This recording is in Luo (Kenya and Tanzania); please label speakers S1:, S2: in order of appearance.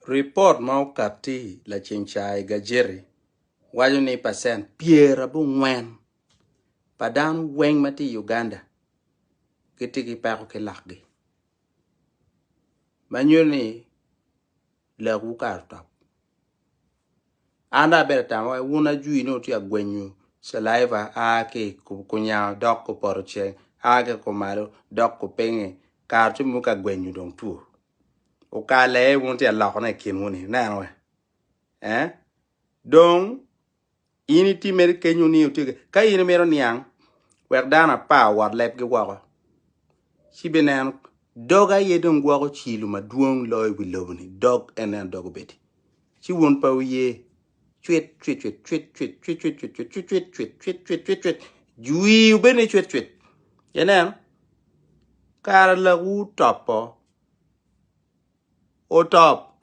S1: Report mau kapti la chinchai gajeri. Waju ni percent piera bu ngwen. Padang weng mati Uganda. Kitiki pako ke lakgi. Manyuni la wukar top. Anda bertama wuna jui no tia gwenyu. Saliva ake kunya dok ko porche. Ake kumaro dok ko penge. Kartu muka gwenyu dong tu. Ukale wunti alako na kinwuni. Nanwe. Dong. Ini ti mer kenyu ni utige. Ka ini mero niang. Wek dana pa war lep ge wako. Sibenan doga yedong wako chilu ma duong loy wilobni. Dog enen dogo beti. Si won pa uye. Chwet. Jui ubeni chwet. Yenen. Kara la u topo. Otop.